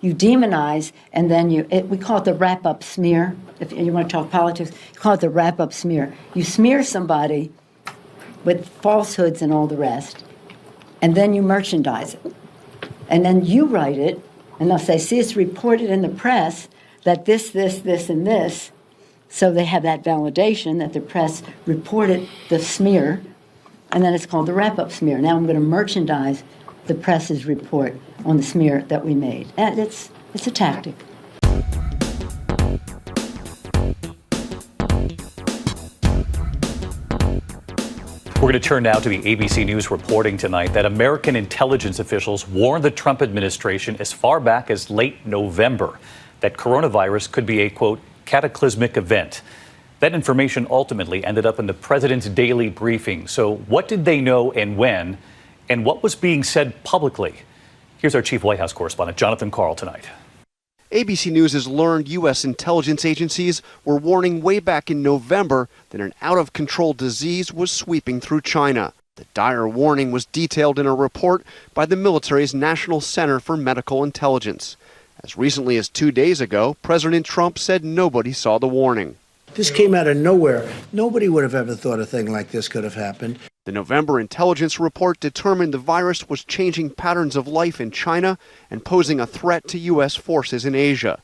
You demonize, and then we call it the wrap-up smear. If you want to talk politics, you call it the wrap-up smear. You smear somebody with falsehoods and all the rest, and then you merchandise it. And then you write it, and they'll say, see, it's reported in the press that this, and this. So they have that validation that the press reported the smear, and then it's called the wrap-up smear. Now I'm going to merchandise the press's report on the smear that we made. And it's a tactic. We're going to turn now to the ABC News reporting tonight that American intelligence officials warned the Trump administration as far back as late November that coronavirus could be a, quote, cataclysmic event. That information ultimately ended up in the president's daily briefing. So what did they know and when? And what was being said publicly? Here's our chief White House correspondent, Jonathan Karl, tonight. ABC News has learned U.S. intelligence agencies were warning way back in November that an out-of-control disease was sweeping through China. The dire warning was detailed in a report by the military's National Center for Medical Intelligence. As recently as 2 days ago, President Trump said nobody saw the warning. This came out of nowhere. Nobody would have ever thought a thing like this could have happened. The November intelligence report determined the virus was changing patterns of life in China and posing a threat to U.S. forces in Asia.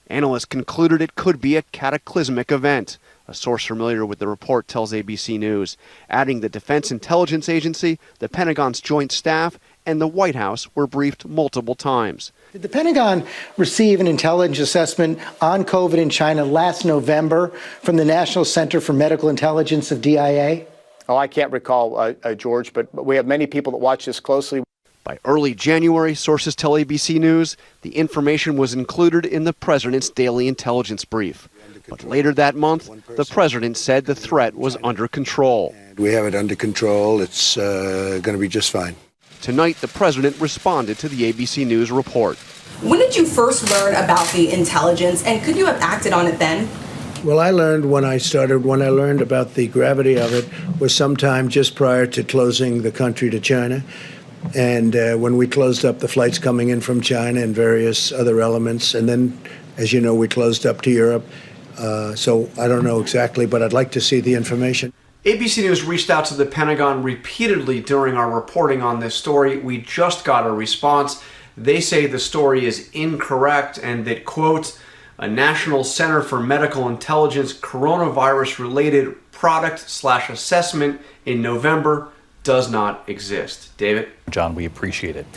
Analysts concluded it could be a cataclysmic event. A source familiar with the report tells ABC News, adding the Defense Intelligence Agency, the Pentagon's Joint Staff, and the White House were briefed multiple times. Did the Pentagon receive an intelligence assessment on COVID in China last November from the National Center for Medical Intelligence of DIA? Oh, I can't recall, George, but we have many people that watch this closely. By early January, sources tell ABC News, the information was included in the president's daily intelligence brief. But later that month, the president said the threat was under control. We have it under control. It's going to be just fine. Tonight, the president responded to the ABC News report. When did you first learn about the intelligence, and could you have acted on it then? Well, I learned when I learned about the gravity of it was sometime just prior to closing the country to China. And when we closed up the flights coming in from China and various other elements. And then, as you know, we closed up to Europe. So I don't know exactly, but I'd like to see the information. ABC News reached out to the Pentagon repeatedly during our reporting on this story. We just got a response. They say the story is incorrect and that, quote, a National Center for Medical Intelligence coronavirus-related product/assessment in November does not exist. David? John, we appreciate it.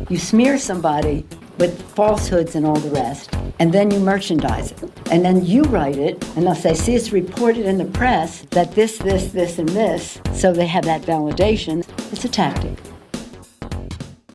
You smear somebody with falsehoods and all the rest, and then you merchandise it. And then you write it, and they'll say, see, it's reported in the press that this, and this. So they have that validation. It's a tactic.